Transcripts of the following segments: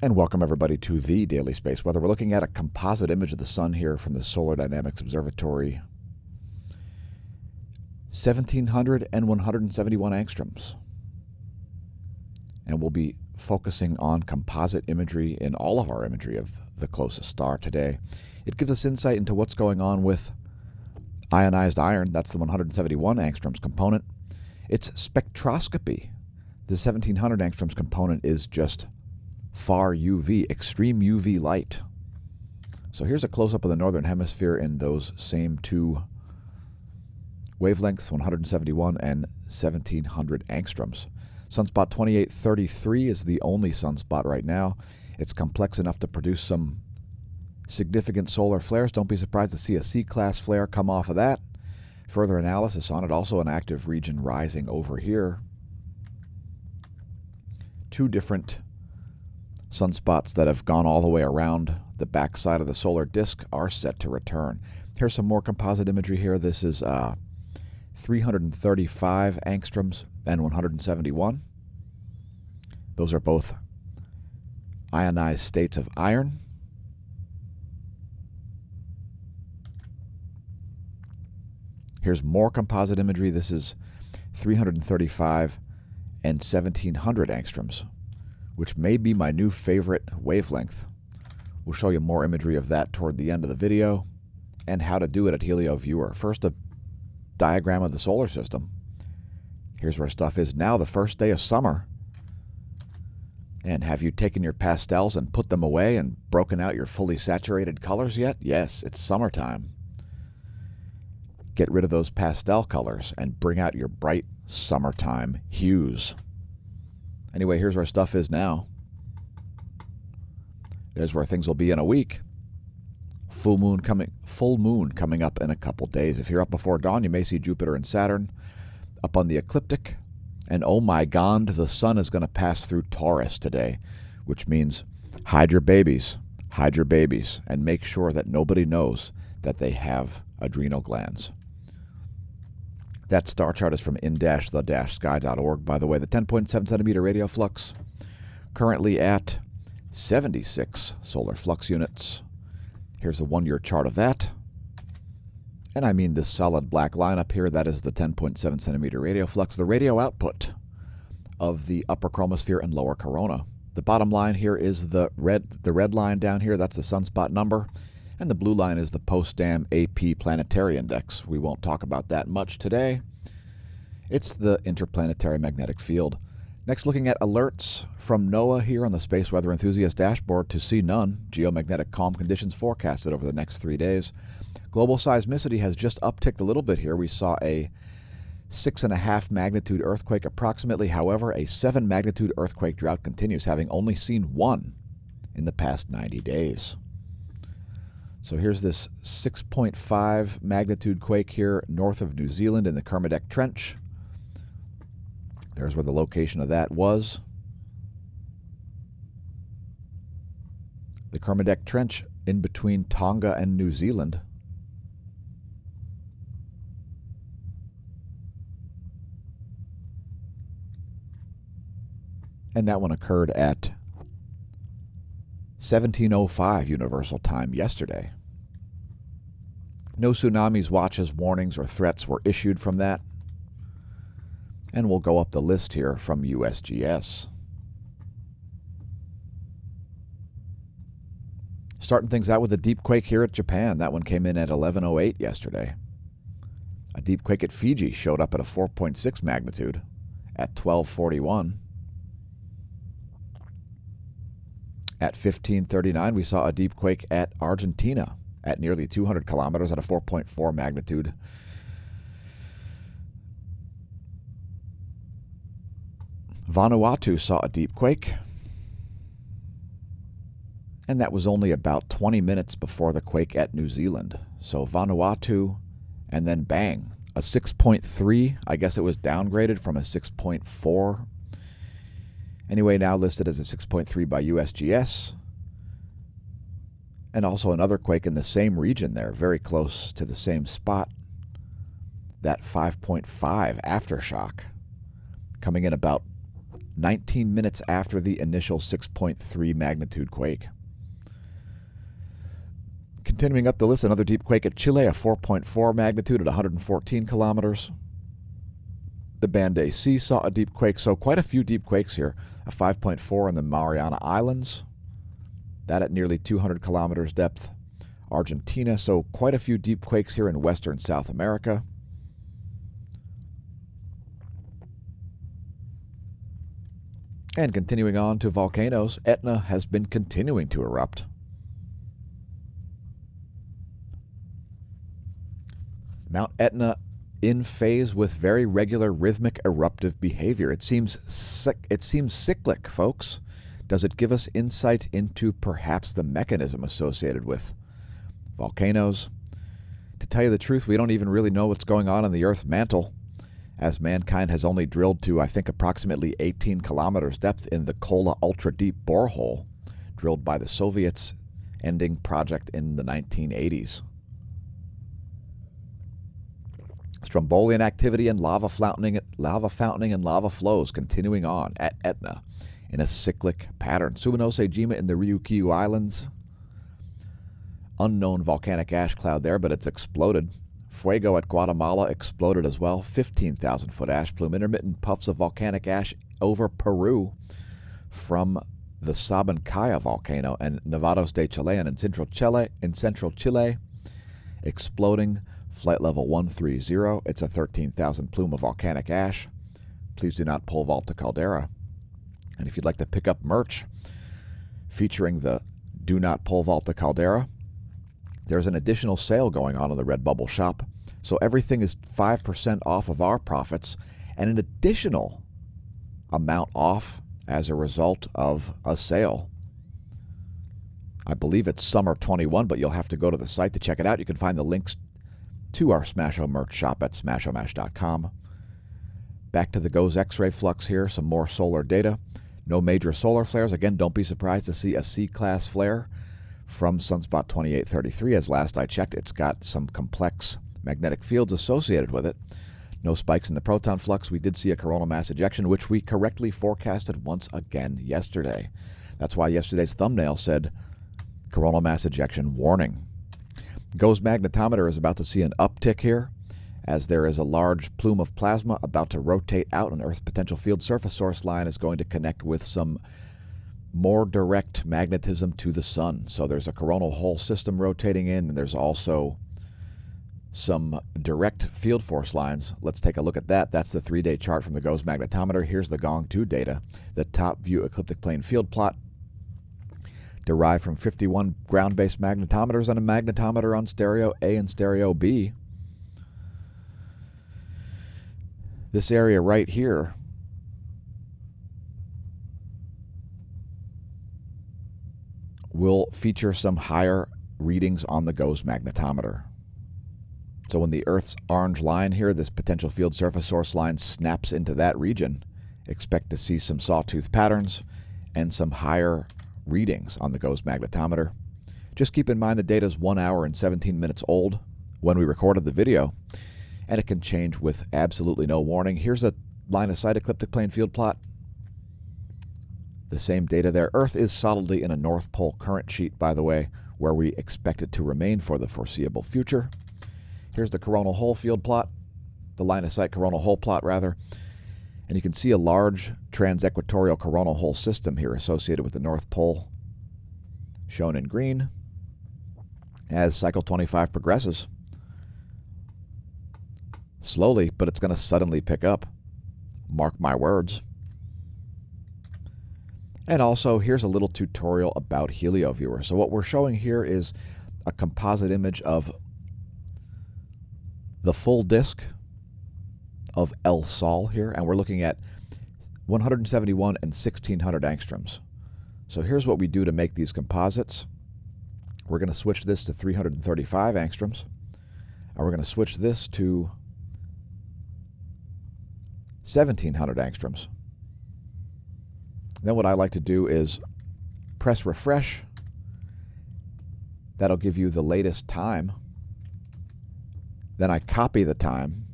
And welcome everybody to the Daily Space Weather. We're looking at a composite image of the sun here from the Solar Dynamics Observatory. 1700 and 171 angstroms. And we'll be focusing on composite imagery in all of our imagery of the closest star today. It gives us insight into what's going on with ionized iron. That's the 171 angstroms component. It's spectroscopy. The 1700 angstroms component is just far UV, extreme UV light. So here's a close-up of the northern hemisphere in those same two wavelengths, 171 and 1700 angstroms. Sunspot 2833 is the only sunspot right now. It's complex enough to produce some significant solar flares. Don't be surprised to see a C-class flare come off of that. Further analysis on it, also an active region rising over here. Two different sunspots that have gone all the way around the backside of the solar disk are set to return. Here's some more composite imagery here. This is 335 angstroms and 171. Those are both ionized states of iron. Here's more composite imagery. This is 335 and 1700 angstroms, which may be my new favorite wavelength. We'll show you more imagery of that toward the end of the video and how to do it at HelioViewer. First, a diagram of the solar system. Here's where stuff is now, the first day of summer. And have you taken your pastels and put them away and broken out your fully saturated colors yet? Yes, it's summertime. Get rid of those pastel colors and bring out your bright summertime hues. Anyway, here's where stuff is now. There's where things will be in a week. Full moon coming up in a couple days. If you're up before dawn, you may see Jupiter and Saturn up on the ecliptic. And oh my God, the sun is going to pass through Taurus today, which means hide your babies, and make sure that nobody knows that they have adrenal glands. That star chart is from in-the-sky.org. By the way, the 10.7 centimeter radio flux currently at 76 solar flux units. Here's a 1-year chart of that. And I mean this solid black line up here, that is the 10.7 centimeter radio flux, the radio output of the upper chromosphere and lower corona. The bottom line here is the red line down here, that's the sunspot number. And the blue line is the Potsdam AP Planetary Index. We won't talk about that much today. It's the interplanetary magnetic field. Next, looking at alerts from NOAA here on the Space Weather Enthusiast dashboard to see none. Geomagnetic calm conditions forecasted over the next 3 days. Global seismicity has just upticked a little bit here. We saw a 6.5 magnitude earthquake approximately. However, a 7 magnitude earthquake drought continues, having only seen one in the past 90 days. So here's this 6.5 magnitude quake here north of New Zealand in the Kermadec Trench. There's where the location of that was. The Kermadec Trench in between Tonga and New Zealand. And that one occurred at 17:05 Universal Time yesterday. No tsunamis, watches, warnings, or threats were issued from that. And we'll go up the list here from USGS. Starting things out with a deep quake here at Japan. That one came in at 11:08 yesterday. A deep quake at Fiji showed up at a 4.6 magnitude at 12:41. At 15:39, we saw a deep quake at Argentina at nearly 200 kilometers at a 4.4 magnitude. Vanuatu saw a deep quake, and that was only about 20 minutes before the quake at New Zealand. So Vanuatu, and then bang, a 6.3. I guess it was downgraded from a 6.4. Anyway, now listed as a 6.3 by USGS. And also another quake in the same region there, very close to the same spot. That 5.5 aftershock coming in about 19 minutes after the initial 6.3 magnitude quake. Continuing up the list, another deep quake at Chile, a 4.4 magnitude at 114 kilometers. The Band AC saw a deep quake, so quite a few deep quakes here. A 5.4 in the Mariana Islands, that at nearly 200 kilometers depth. Argentina, so quite a few deep quakes here in western South America. And continuing on to volcanoes, Etna has been continuing to erupt. Mount Etna in phase with very regular rhythmic eruptive behavior. It seems cyclic, folks. Does it give us insight into perhaps the mechanism associated with volcanoes? To tell you the truth, we don't even really know what's going on in the Earth's mantle, as mankind has only drilled to, I think, approximately 18 kilometers depth in the Kola ultra-deep borehole, drilled by the Soviets, ending project in the 1980s. Strombolian activity and lava fountaining and lava flows continuing on at Etna in a cyclic pattern. Suminose-jima in the Ryukyu Islands. Unknown volcanic ash cloud there, but it's exploded. Fuego at Guatemala exploded as well. 15,000-foot ash plume. Intermittent puffs of volcanic ash over Peru from the Sabancaya volcano and Nevados de Chilean in central Chile. Exploding. Flight level 130. It's a 13,000 plume of volcanic ash. Please do not pole vault the caldera. And if you'd like to pick up merch featuring the Do Not Pole Vault the Caldera, there's an additional sale going on in the Redbubble shop. So everything is 5% off of our profits and an additional amount off as a result of a sale. I believe it's summer 21, but you'll have to go to the site to check it out. You can find the links to our smAsho merch shop at smashomash.com. Back to the GOES X-ray flux here, some more solar data. No major solar flares. Again, don't be surprised to see a C-class flare from sunspot 2833. As last I checked, it's got some complex magnetic fields associated with it. No spikes in the proton flux. We did see a coronal mass ejection, which we correctly forecasted once again yesterday. That's why yesterday's thumbnail said coronal mass ejection warning. GOES magnetometer is about to see an uptick here, as there is a large plume of plasma about to rotate out. An Earth potential field surface source line is going to connect with some more direct magnetism to the sun. So there's a coronal hole system rotating in, and there's also some direct field force lines. Let's take a look at that. That's the 3-day chart from the GOES magnetometer. Here's the Gong 2 data. The top view ecliptic plane field plot derived from 51 ground-based magnetometers and a magnetometer on stereo A and stereo B. This area right here will feature some higher readings on the GOES magnetometer. So when the Earth's orange line here, this potential field surface source line, snaps into that region, expect to see some sawtooth patterns and some higher readings on the GOES magnetometer. Just keep in mind the data is 1 hour and 17 minutes old when we recorded the video, and it can change with absolutely no warning. Here's a line of sight ecliptic plane field plot. The same data there. Earth is solidly in a North Pole current sheet, by the way, where we expect it to remain for the foreseeable future. Here's the coronal hole field plot, the line of sight coronal hole plot, rather. And you can see a large trans-equatorial coronal hole system here associated with the North Pole, shown in green, as cycle 25 progresses. Slowly, but it's going to suddenly pick up. Mark my words. And also, here's a little tutorial about HelioViewer. So what we're showing here is a composite image of the full disk of El Sol here, and we're looking at 171 and 1600 angstroms. So here's what we do to make these composites. We're going to switch this to 335 angstroms, and we're going to switch this to 1700 angstroms. Then what I like to do is press refresh. That'll give you the latest time. Then I copy the time,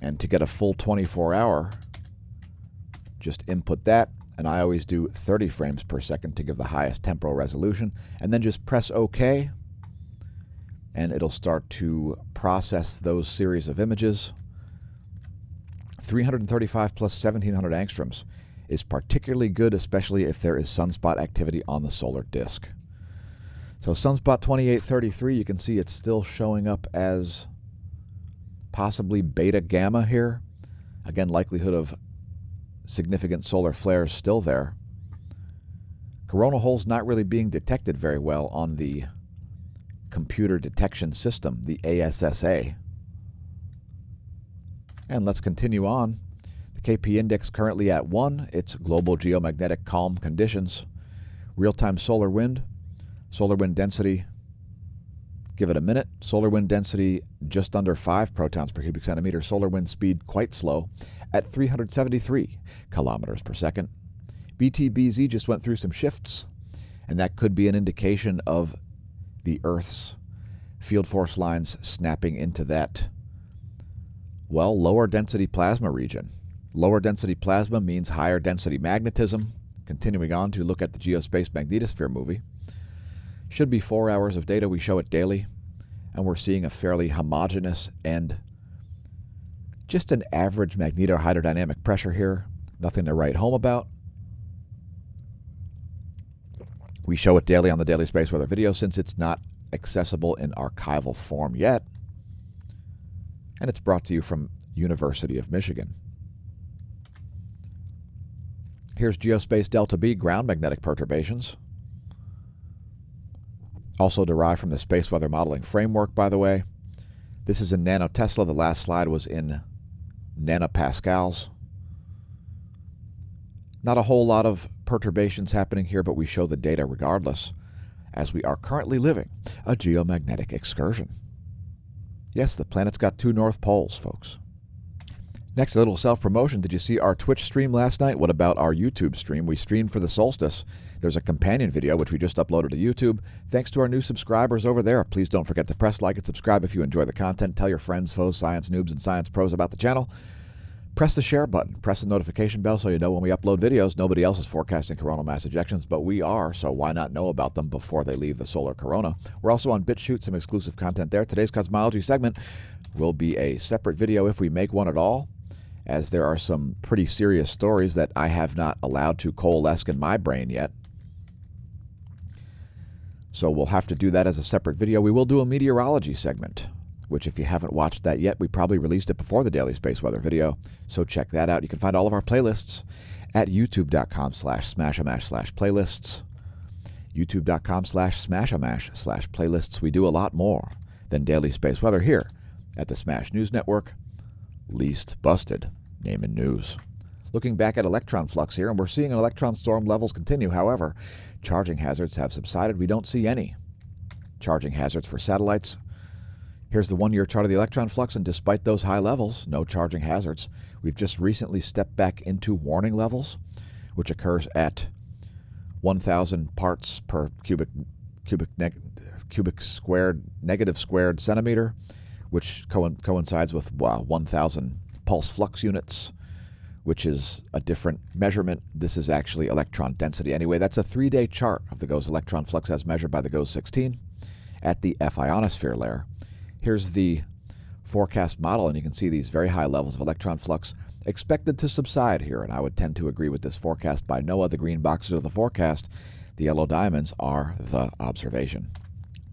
and to get a full 24-hour just input that, and I always do 30 frames per second to give the highest temporal resolution, and then just press OK, and it'll start to process those series of images. 335 plus 1700 angstroms is particularly good, especially if there is sunspot activity on the solar disk. So sunspot 2833, you can see it's still showing up as possibly beta gamma here. Again, likelihood of significant solar flares still there. Coronal holes not really being detected very well on the computer detection system, the ASSA. And let's continue on. The KP index currently at 1. It's global geomagnetic calm conditions. Real-time solar wind density, give it a minute. Solar wind density just under 5 protons per cubic centimeter. Solar wind speed quite slow at 373 kilometers per second. BTBZ just went through some shifts, and that could be an indication of the Earth's field force lines snapping into that, well, lower density plasma region. Lower density plasma means higher density magnetism. Continuing on to look at the geospace magnetosphere movie. Should be 4 hours of data. We show it daily, and we're seeing a fairly homogeneous and just an average magnetohydrodynamic pressure here. Nothing to write home about. We show it daily on the Daily Space Weather video since it's not accessible in archival form yet. And it's brought to you from University of Michigan. Here's Geospace Delta B ground magnetic perturbations. Also derived from the Space Weather Modeling Framework, by the way. This is in nanotesla. The last slide was in nanopascals. Not a whole lot of perturbations happening here, but we show the data regardless, as we are currently living a geomagnetic excursion. Yes, the planet's got 2 north poles, folks. Next, a little self-promotion. Did you see our Twitch stream last night? What about our YouTube stream? We streamed for the solstice. There's a companion video, which we just uploaded to YouTube. Thanks to our new subscribers over there. Please don't forget to press like and subscribe if you enjoy the content. Tell your friends, foes, science noobs, and science pros about the channel. Press the share button. Press the notification bell so you know when we upload videos. Nobody else is forecasting coronal mass ejections, but we are, so why not know about them before they leave the solar corona? We're also on BitChute, some exclusive content there. Today's cosmology segment will be a separate video if we make one at all, as there are some pretty serious stories that I have not allowed to coalesce in my brain yet. So we'll have to do that as a separate video. We will do a meteorology segment, which if you haven't watched that yet, we probably released it before the Daily Space Weather video. So check that out. You can find all of our playlists at youtube.com/smashamash/playlists. youtube.com/smashamash/playlists. We do a lot more than Daily Space Weather here at the Smash News Network. Least busted, naming news. Looking back at electron flux here, and we're seeing an electron storm levels continue. However, charging hazards have subsided. We don't see any charging hazards for satellites. Here's the 1-year chart of the electron flux, and despite those high levels, no charging hazards. We've just recently stepped back into warning levels, which occurs at 1,000 parts per cubic squared, negative squared centimeter, which coincides with 1,000 pulse flux units, which is a different measurement. This is actually electron density. Anyway, that's a 3-day chart of the GOES electron flux as measured by the GOES 16 at the F ionosphere layer. Here's the forecast model, and you can see these very high levels of electron flux expected to subside here, and I would tend to agree with this forecast by NOAA. The green boxes are the forecast. The yellow diamonds are the observation.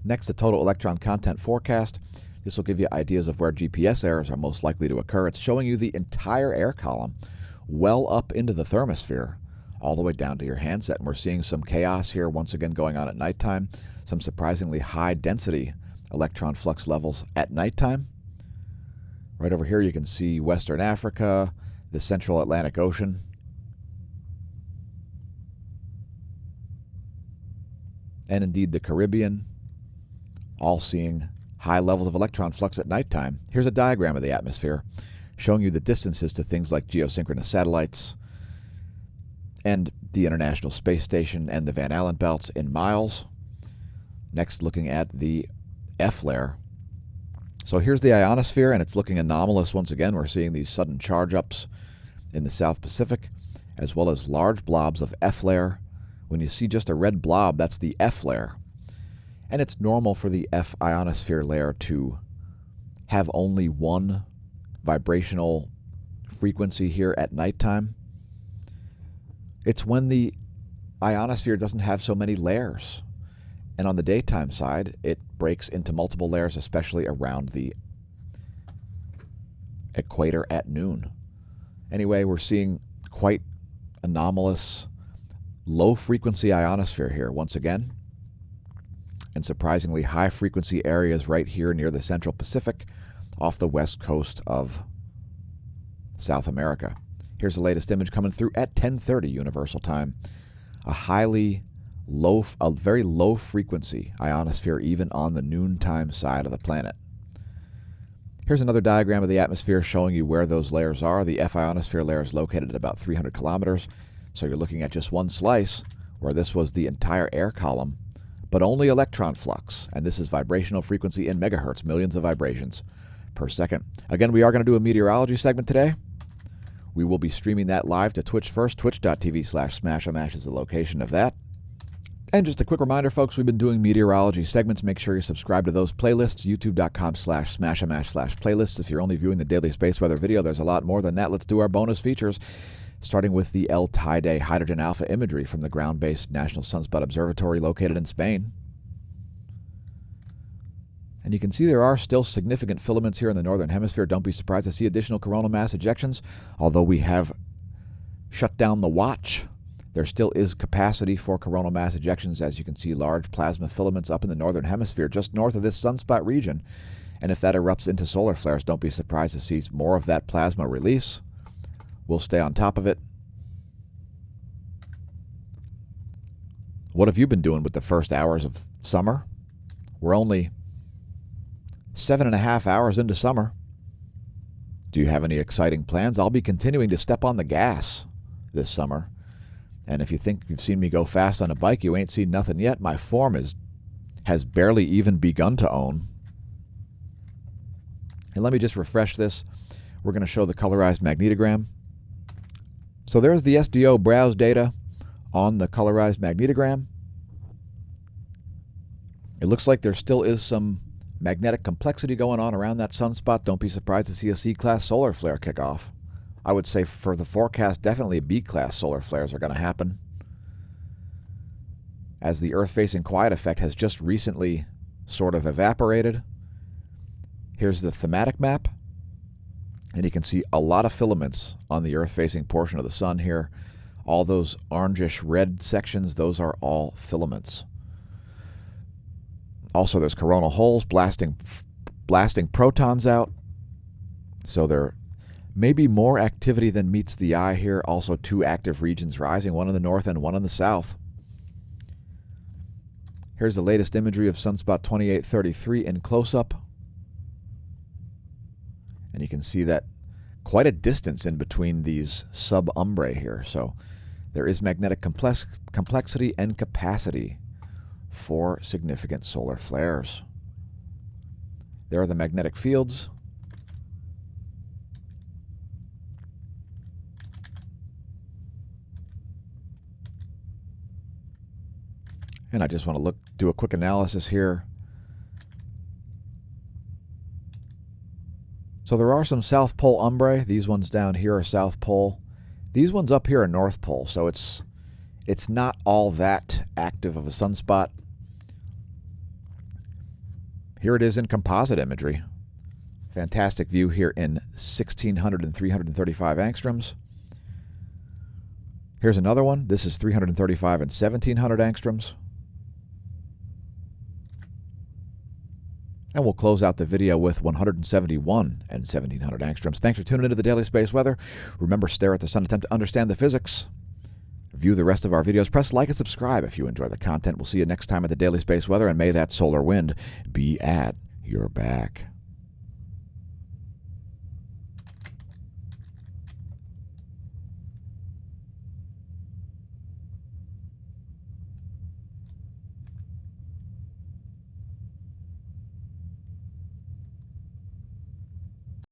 Next, the total electron content forecast. This will give you ideas of where GPS errors are most likely to occur. It's showing you the entire air column well up into the thermosphere, all the way down to your handset. And we're seeing some chaos here once again going on at nighttime. Some surprisingly high density electron flux levels at nighttime. Right over here you can see Western Africa, the Central Atlantic Ocean. And indeed the Caribbean, all seeing high levels of electron flux at nighttime. Here's a diagram of the atmosphere showing you the distances to things like geosynchronous satellites and the International Space Station and the Van Allen belts in miles. Next, looking at the F layer. So here's the ionosphere, and it's looking anomalous once again. We're seeing these sudden charge ups in the South Pacific, as well as large blobs of F-layer. When you see just a red blob, that's the F-layer. And it's normal for the F ionosphere layer to have only one vibrational frequency here at nighttime. It's when the ionosphere doesn't have so many layers. And on the daytime side, it breaks into multiple layers, especially around the equator at noon. Anyway, we're seeing quite anomalous low-frequency ionosphere here once again, and surprisingly high-frequency areas right here near the Central Pacific off the west coast of South America. Here's the latest image coming through at 10:30 Universal Time. A very low-frequency ionosphere even on the noontime side of the planet. Here's another diagram of the atmosphere showing you where those layers are. The F ionosphere layer is located at about 300 kilometers, so you're looking at just one slice where this was the entire air column, but only electron flux, and this is vibrational frequency in megahertz, millions of vibrations per second. Again, we are going to do a meteorology segment today. We will be streaming that live to Twitch first. Twitch.tv/smAsho. MASH is the location of that. And just a quick reminder, folks, we've been doing meteorology segments. Make sure you subscribe to those playlists, youtube.com/smashamash/playlists. If you're only viewing the daily space weather video, there's a lot more than that. Let's do our bonus features, starting with the El Teide hydrogen alpha imagery from the ground-based National Sunspot Observatory located in Spain. And you can see there are still significant filaments here in the northern hemisphere. Don't be surprised to see additional coronal mass ejections, although we have shut down the watch. There still is capacity for coronal mass ejections. As you can see, large plasma filaments up in the northern hemisphere, just north of this sunspot region. And if that erupts into solar flares, don't be surprised to see more of that plasma release. We'll stay on top of it. What have you been doing with the first hours of summer? We're only 7.5 hours into summer. Do you have any exciting plans? I'll be continuing to step on the gas this summer. And if you think you've seen me go fast on a bike, you ain't seen nothing yet. My form has barely even begun to own. And let me just refresh this. We're going to show the colorized magnetogram. So there's the SDO browse data on the colorized magnetogram. It looks like there still is some magnetic complexity going on around that sunspot. Don't be surprised to see a C-class solar flare kick off. I would say for the forecast, definitely B-class solar flares are going to happen, as the Earth-facing quiet effect has just recently sort of evaporated. Here's the thematic map, and you can see a lot of filaments on the Earth-facing portion of the sun here. All those orangish red sections, those are all filaments. Also, there's coronal holes blasting protons out, so there may be more activity than meets the eye here. Also, two active regions rising, one in the north and one in the south. Here's the latest imagery of sunspot 2833 in close-up. And you can see that quite a distance in between these sub-umbrae here. So there is magnetic complexity and capacity for significant solar flares. There are the magnetic fields. And I just want to do a quick analysis here. So there are some South Pole umbrae. These ones down here are South Pole. These ones up here are North Pole. So it's not all that active of a sunspot. Here it is in composite imagery. Fantastic view here in 1600 and 335 angstroms. Here's another one. This is 335 and 1700 angstroms. And we'll close out the video with 171 and 1700 angstroms. Thanks for tuning into the Daily Space Weather. Remember, stare at the sun, attempt to understand the physics. View the rest of our videos. Press like and subscribe if you enjoy the content. We'll see you next time at the Daily Space Weather, and may that solar wind be at your back.